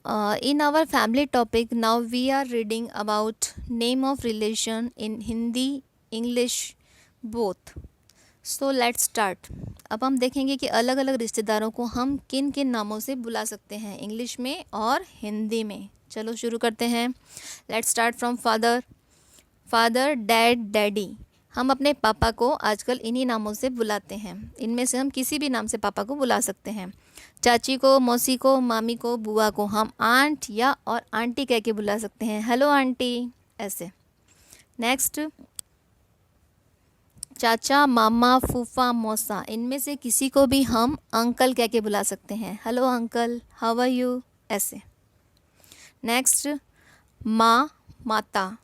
In our family topic, now we are reading about name of relation in Hindi, English, both. So let's start. अब हम देखेंगे कि अलग अलग रिश्तेदारों को हम किन किन नामों से बुला सकते हैं इंग्लिश में और हिंदी में. चलो शुरू करते हैं. Let's start from father. Father, dad, daddy. हम अपने पापा को आजकल इन्हीं नामों से बुलाते हैं. इनमें से हम किसी भी नाम से पापा को बुला सकते हैं. चाची को, मौसी को, मामी को, बुआ को हम आंट या और आंटी कह के बुला सकते हैं. हेलो आंटी, ऐसे. नेक्स्ट, चाचा, मामा, फूफा, मौसा. इनमें से किसी को भी हम अंकल कह के बुला सकते हैं. Hello uncle, how are you, ऐसे. नेक्स्ट, माँ, माता.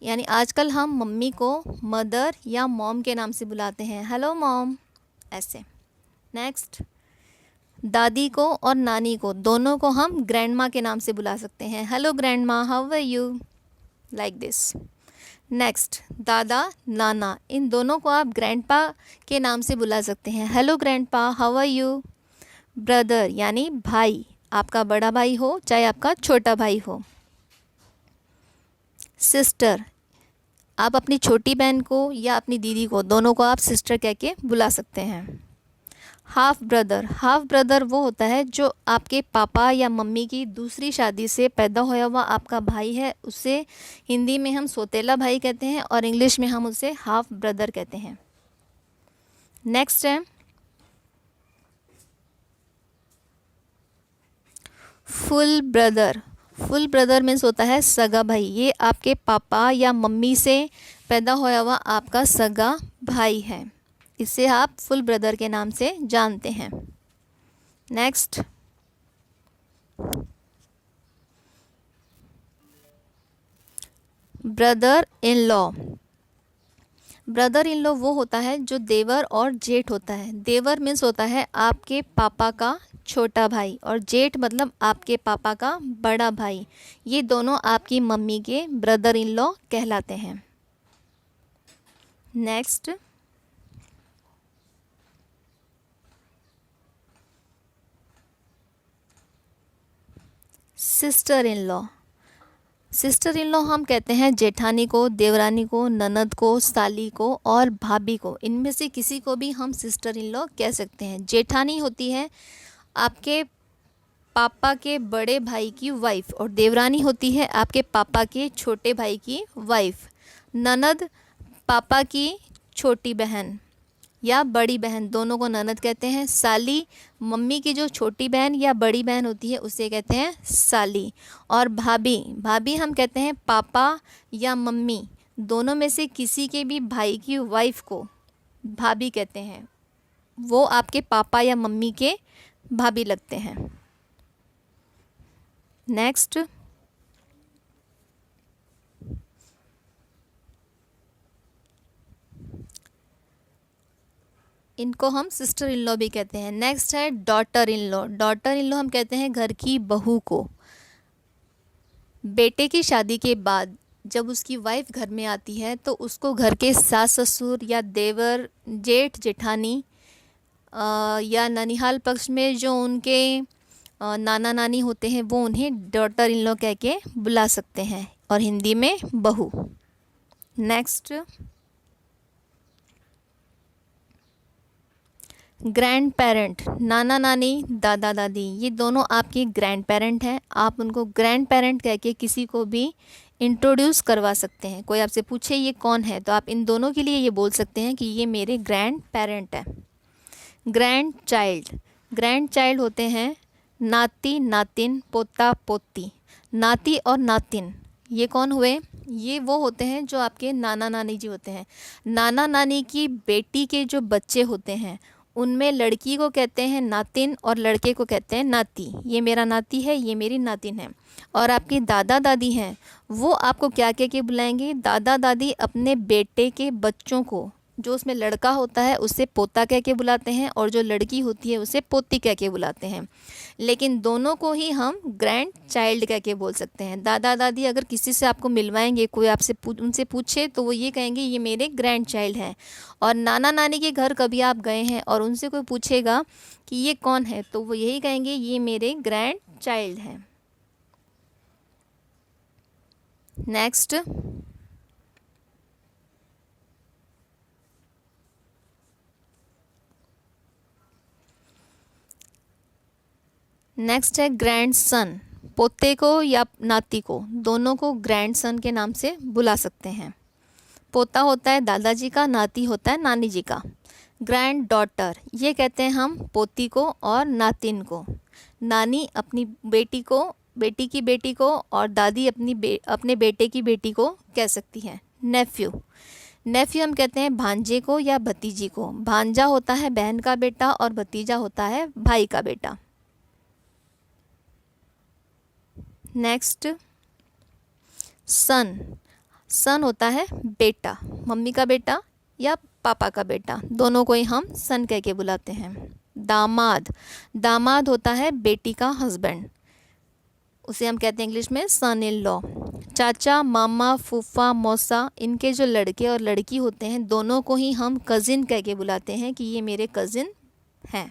यानी आजकल हम मम्मी को मदर या मॉम के नाम से बुलाते हैं. हेलो मॉम, ऐसे. नेक्स्ट, दादी को और नानी को दोनों को हम ग्रैंड माँ के नाम से बुला सकते हैं. हेलो ग्रैंड माँ, how are you, like this. Next, दादा, नाना. इन दोनों को आप ग्रैंडपा के नाम से बुला सकते हैं. Hello grandpa, how are you. Brother यानी भाई, आपका बड़ा भाई हो चाहे आपका छोटा भाई हो. सिस्टर, आप अपनी छोटी बहन को या अपनी दीदी को, दोनों को आप सिस्टर कह के बुला सकते हैं. Half brother. हाफ ब्रदर वो होता है जो आपके पापा या मम्मी की दूसरी शादी से पैदा होया हुआ आपका भाई है. उसे हिंदी में हम सौतेला भाई कहते हैं और इंग्लिश में हम उसे हाफ ब्रदर कहते हैं. नेक्स्ट है full brother. Full brother means होता है सगा भाई. ये आपके पापा या मम्मी से पैदा होया हुआ आपका सगा भाई है. इसे आप फुल ब्रदर के नाम से जानते हैं. Next, brother in law. Brother in law वो होता है जो देवर और जेठ होता है. देवर मीन्स होता है आपके पापा का छोटा भाई और जेठ मतलब आपके पापा का बड़ा भाई. ये दोनों आपकी मम्मी के ब्रदर इन लॉ कहलाते हैं. Next, sister in law. Sister in law हम कहते हैं जेठानी को, देवरानी को, ननद को, साली को और भाभी को. इनमें से किसी को भी हम सिस्टर इन लॉ कह सकते हैं. जेठानी होती है आपके पापा के बड़े भाई की वाइफ और देवरानी होती है आपके पापा के छोटे भाई की वाइफ. ननद पापा की छोटी बहन या बड़ी बहन, दोनों को ननद कहते हैं. साली मम्मी की जो छोटी बहन या बड़ी बहन होती है उसे कहते हैं साली. और भाभी, भाभी हम कहते हैं पापा या मम्मी दोनों में से किसी के भी भाई की वाइफ को भाभी कहते हैं. वो आपके पापा या मम्मी के भाभी लगते हैं. नेक्स्ट, इनको हम सिस्टर इन लॉ भी कहते हैं. नेक्स्ट है daughter in law. Daughter in law हम कहते हैं घर की बहू को. बेटे की शादी के बाद जब उसकी वाइफ घर में आती है तो उसको घर के सास ससुर या देवर, जेठ, जेठानी या ननिहाल पक्ष में जो उनके नाना नानी होते हैं वो उन्हें डॉटर इन लॉ कह के बुला सकते हैं और हिंदी में बहू. Next, grand parent. नाना नानी, दादा दादी, ये दोनों आपके ग्रैंड पेरेंट हैं. आप उनको ग्रैंड पेरेंट कह के किसी को भी इंट्रोड्यूस करवा सकते हैं. कोई आपसे पूछे ये कौन है तो आप इन दोनों के लिए ये बोल सकते हैं कि ये मेरे ग्रैंड पेरेंट है. Grand child. ग्रैंड चाइल्ड होते हैं नाती, नातिन, पोता, पोती. नाती और नातिन ये कौन हुए? ये वो होते हैं जो आपके नाना नानी जी होते हैं. नाना नानी की बेटी के जो बच्चे होते हैं उनमें लड़की को कहते हैं नातिन और लड़के को कहते हैं नाती. ये मेरा नाती है, ये मेरी नातिन है. और आपके दादा दादी हैं वो आपको क्या कह के बुलाएंगे? दादा दादी अपने बेटे के बच्चों को, जो उसमें लड़का होता है उसे पोता कह के बुलाते हैं और जो लड़की होती है उसे पोती कह के बुलाते हैं. लेकिन दोनों को ही हम ग्रैंड चाइल्ड कह के बोल सकते हैं. दादा दादी अगर किसी से आपको मिलवाएंगे, कोई आपसे उनसे पूछे तो वो ये कहेंगे ये मेरे ग्रैंड चाइल्ड हैं. और नाना नानी के घर कभी आप गए हैं और उनसे कोई पूछेगा कि ये कौन है तो वो यही कहेंगे ये मेरे ग्रैंड चाइल्ड हैं. नेक्स्ट, नेक्स्ट है ग्रैंड सन। पोते को या नाती को, दोनों को ग्रैंड सन के नाम से बुला सकते हैं। पोता होता है दादाजी का, नाती होता है नानी जी का। ग्रैंड डॉटर, ये कहते हैं हम पोती को और नातिन को। नानी अपनी बेटी को, बेटी की बेटी को, और दादी अपने बेटे की बेटी को कह सकती हैं। नेफ्यू, नेफ्यू हम कहते हैं भांजे को या भतीजी को। भांजा होता है बहन का बेटा और भतीजा होता है भाई का बेटा। नेक्स्ट, सन। सन होता है बेटा, मम्मी का बेटा या पापा का बेटा, दोनों को ही हम सन कह के बुलाते हैं। दामाद, दामाद होता है बेटी का हस्बैंड, उसे हम कहते हैं इंग्लिश में सन इन लॉ। चाचा, मामा, फूफा, मौसा, इनके जो लड़के और लड़की होते हैं दोनों को ही हम कज़िन कह के बुलाते हैं कि ये मेरे कज़िन हैं।